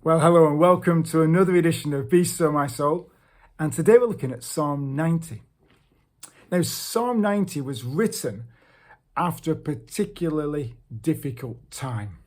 Well, hello and welcome to another edition of Be Still My Soul. And today we're looking at Psalm 90. Now, Psalm 90 was written after a particularly difficult time.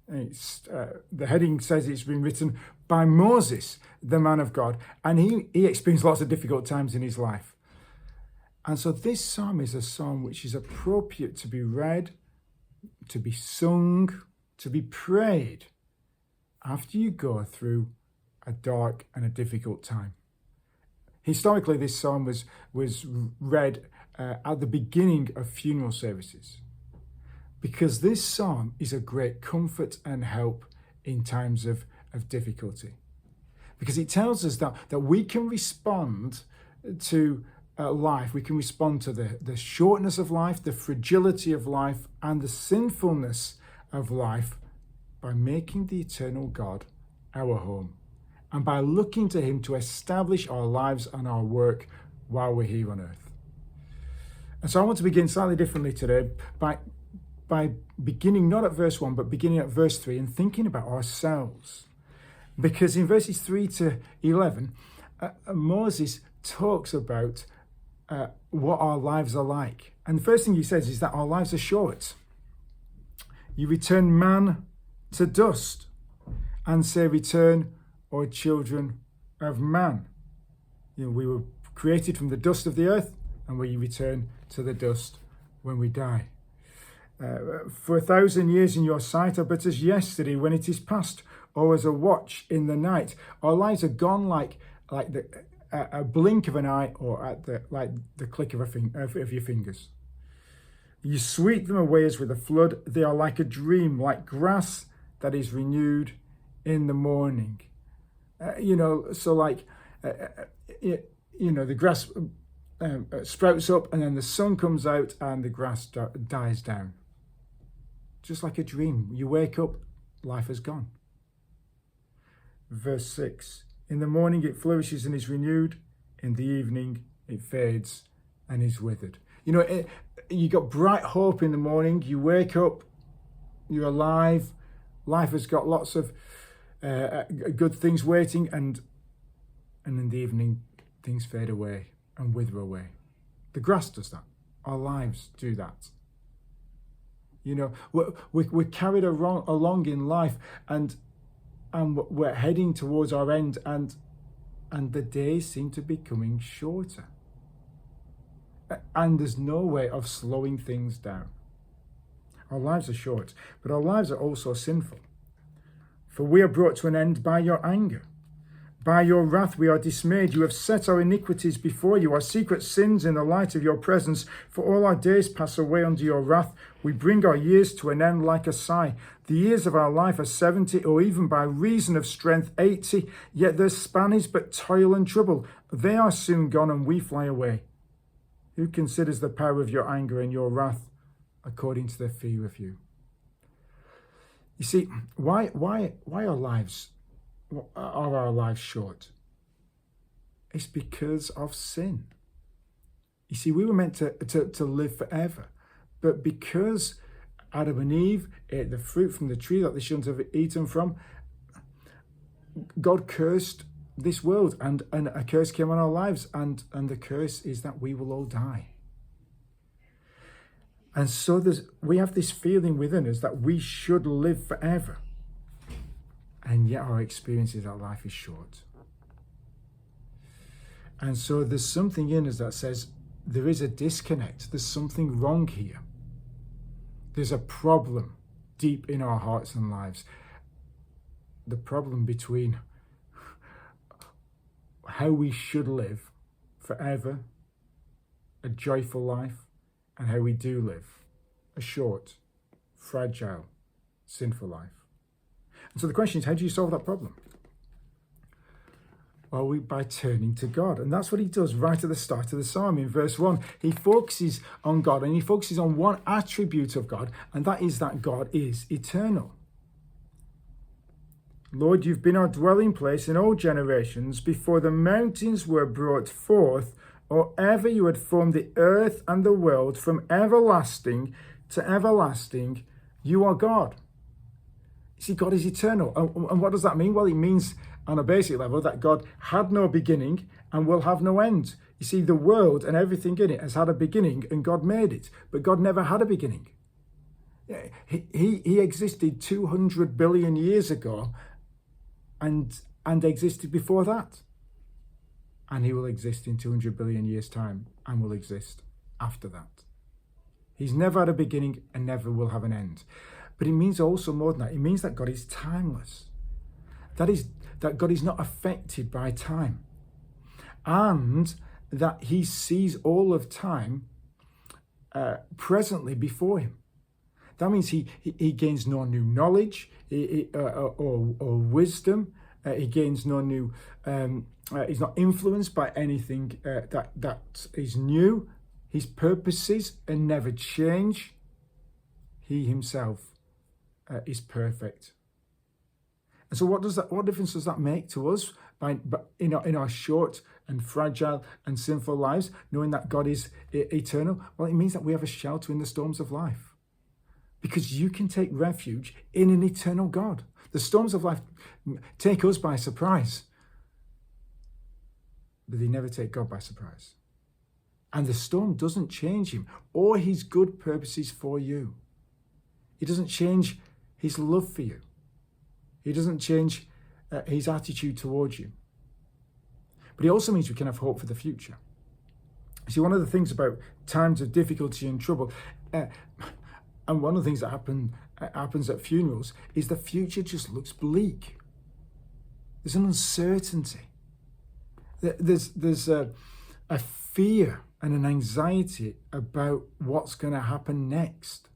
The heading says it's been written by Moses, the man of God, and he experienced lots of difficult times in his life. And so this psalm is a psalm which is appropriate to be read, to be sung, to be prayed after you go through a dark and a difficult time. Historically, this psalm was read at the beginning of funeral services, because this psalm is a great comfort and help in times of difficulty. Because it tells us that we can respond to life, we can respond to the shortness of life, the fragility of life, and the sinfulness of life by making the eternal God our home and by looking to him to establish our lives and our work while we're here on earth. And so I want to begin slightly differently today by beginning not at verse 1 but beginning at verse 3 and thinking about ourselves. Because in verses 3 to 11, Moses talks about what our lives are like. And the first thing he says is that our lives are short. You return man to dust, and say, return, O children of man. We were created from the dust of the earth, and we return to the dust when we die. For 1,000 years in your sight are but as yesterday when it is past, or as a watch in the night. Our lives are gone like a blink of an eye, or like the click of your fingers. You sweep them away as with a flood. They are like a dream, like grass that is renewed in the morning. The grass sprouts up and then the sun comes out and the grass dies down. Just like a dream. You wake up, life has gone. Verse 6, in the morning it flourishes and is renewed. In the evening it fades and is withered. You got bright hope in the morning. You wake up, you're alive. Life has got lots of good things waiting, and in the evening, things fade away and wither away. The grass does that. Our lives do that. We're carried along in life, and we're heading towards our end, and the days seem to be becoming shorter. And there's no way of slowing things down. Our lives are short, but our lives are also sinful. For we are brought to an end by your anger. By your wrath we are dismayed. You have set our iniquities before you, our secret sins in the light of your presence. For all our days pass away under your wrath. We bring our years to an end like a sigh. The years of our life are 70, or even by reason of strength 80. Yet their span is but toil and trouble. They are soon gone and we fly away. Who considers the power of your anger and your wrath according to their fear of you? You see, why are our lives short? It's because of sin. You see, we were meant to live forever, but because Adam and Eve ate the fruit from the tree that they shouldn't have eaten from, God cursed this world, and a curse came on our lives, and the curse is that we will all die. And so we have this feeling within us that we should live forever. And yet our experience is that life is short. And so there's something in us that says there is a disconnect. There's something wrong here. There's a problem deep in our hearts and lives. The problem between how we should live forever, a joyful life, and how we do live a short, fragile, sinful life. And so the question is, how do you solve that problem? Well, by turning to God. And that's what he does right at the start of the psalm. In verse 1, he focuses on God, and he focuses on one attribute of God, and that is that God is eternal. Lord, you've been our dwelling place in all generations. Before the mountains were brought forth, or ever you had formed the earth and the world, from everlasting to everlasting, you are God. You see, God is eternal. And what does that mean? Well, it means on a basic level that God had no beginning and will have no end. You see, the world and everything in it has had a beginning and God made it, but God never had a beginning. He existed 200 billion years ago and existed before that. And he will exist in 200 billion years' time and will exist after that. He's never had a beginning and never will have an end. But it means also more than that. It means that God is timeless. That God is not affected by time. And that he sees all of time presently before him. That means he gains no new knowledge or wisdom. He gains no new, he's not influenced by anything that is new. His purposes never change. He himself is perfect. And so what difference does that make to us in our short and fragile and sinful lives, knowing that God is eternal? Well, it means that we have a shelter in the storms of life. Because you can take refuge in an eternal God. The storms of life take us by surprise, but they never take God by surprise. And the storm doesn't change him or his good purposes for you. It doesn't change his love for you. It doesn't change his attitude towards you. But it also means we can have hope for the future. See, one of the things about times of difficulty and trouble, and one of the things that happens at funerals, is the future just looks bleak. There's an uncertainty. There's a fear and an anxiety about what's going to happen next.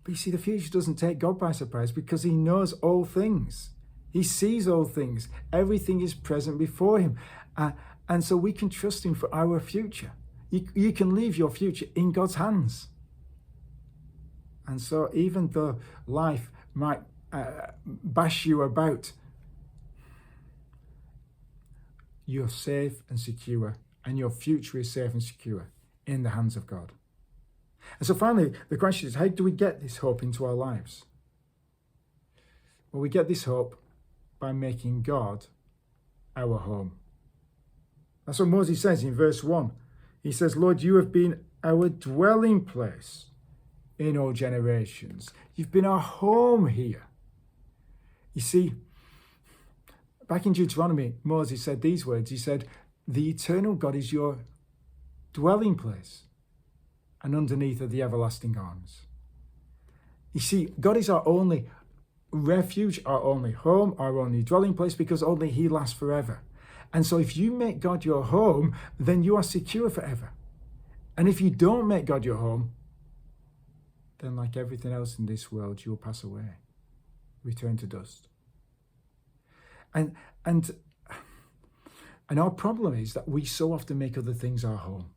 But you see, the future doesn't take God by surprise because he knows all things. He sees all things. Everything is present before him. And so we can trust him for our future. You can leave your future in God's hands. And so even though life might bash you about, you're safe and secure, and your future is safe and secure in the hands of God. And so finally, the question is, how do we get this hope into our lives? Well, we get this hope by making God our home. That's what Moses says in verse 1. He says, Lord, you have been our dwelling place in all generations. You've been our home here. You see, back in Deuteronomy, Moses said these words. He said, the eternal God is your dwelling place, and underneath are the everlasting arms. You see, God is our only refuge, our only home, our only dwelling place, because only he lasts forever. And so if you make God your home, then you are secure forever. And if you don't make God your home, then like everything else in this world, you will pass away, return to dust. And our problem is that we so often make other things our home.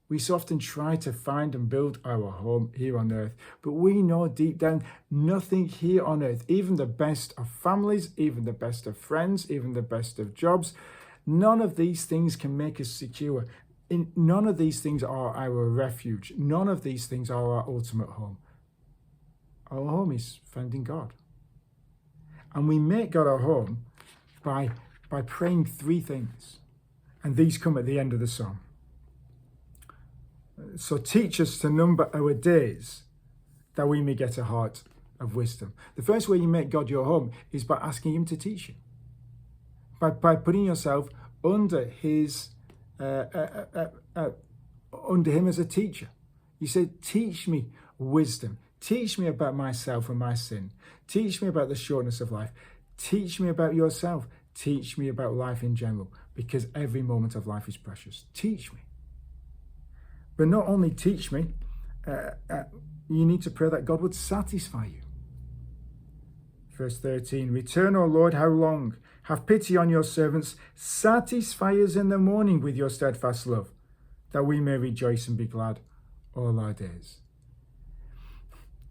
We so often try to find and build our home here on earth, but we know deep down nothing here on earth, even the best of families, even the best of friends, even the best of jobs, none of these things can make us secure. None of these things are our refuge. None of these things are our ultimate home. Our home is found in God. And we make God our home by praying three things. And these come at the end of the psalm. So teach us to number our days, that we may get a heart of wisdom. The first way you make God your home is by asking him to teach you. By putting yourself under his under him as a teacher. You say, teach me wisdom. Teach me about myself and my sin. Teach me about the shortness of life. Teach me about yourself. Teach me about life in general, because every moment of life is precious. Teach me. But not only teach me, you need to pray that God would satisfy you. Verse 13, return, O Lord, how long? Have pity on your servants. Satisfy us in the morning with your steadfast love, that we may rejoice and be glad all our days.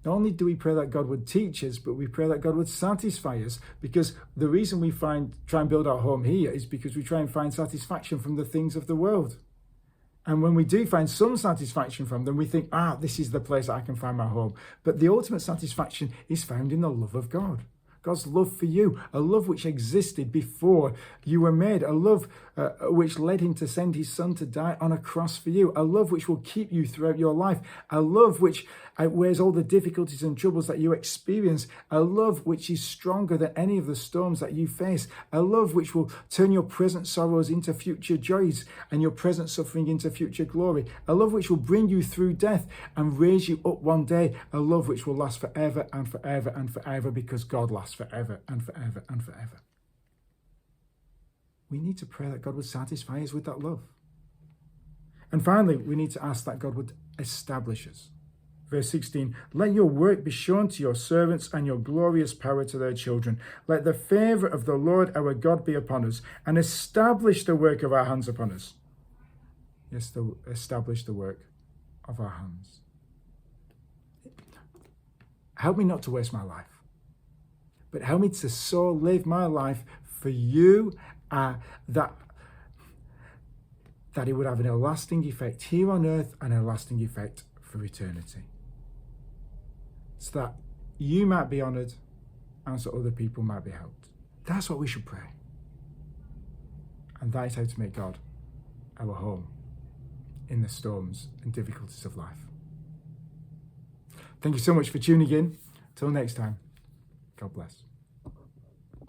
Not only do we pray that God would teach us, but we pray that God would satisfy us, because the reason we try and build our home here is because we try and find satisfaction from the things of the world. And when we do find some satisfaction from them, we think, this is the place I can find my home. But the ultimate satisfaction is found in the love of God. God's love for you, a love which existed before you were made, a love which led him to send his son to die on a cross for you, a love which will keep you throughout your life, a love which outweighs all the difficulties and troubles that you experience, a love which is stronger than any of the storms that you face, a love which will turn your present sorrows into future joys and your present suffering into future glory, a love which will bring you through death and raise you up one day, a love which will last forever and forever and forever because God lasts forever and forever and forever. We need to pray that God would satisfy us with that love. And finally, we need to ask that God would establish us. Verse 16, let your work be shown to your servants and your glorious power to their children. Let the favour of the Lord our God be upon us and establish the work of our hands upon us. Yes, establish the work of our hands. Help me not to waste my life, but help me to so live my life for you that it would have a lasting effect here on earth and a lasting effect for eternity. So that you might be honoured and so other people might be helped. That's what we should pray. And that is how to make God our home in the storms and difficulties of life. Thank you so much for tuning in. Till next time, God bless.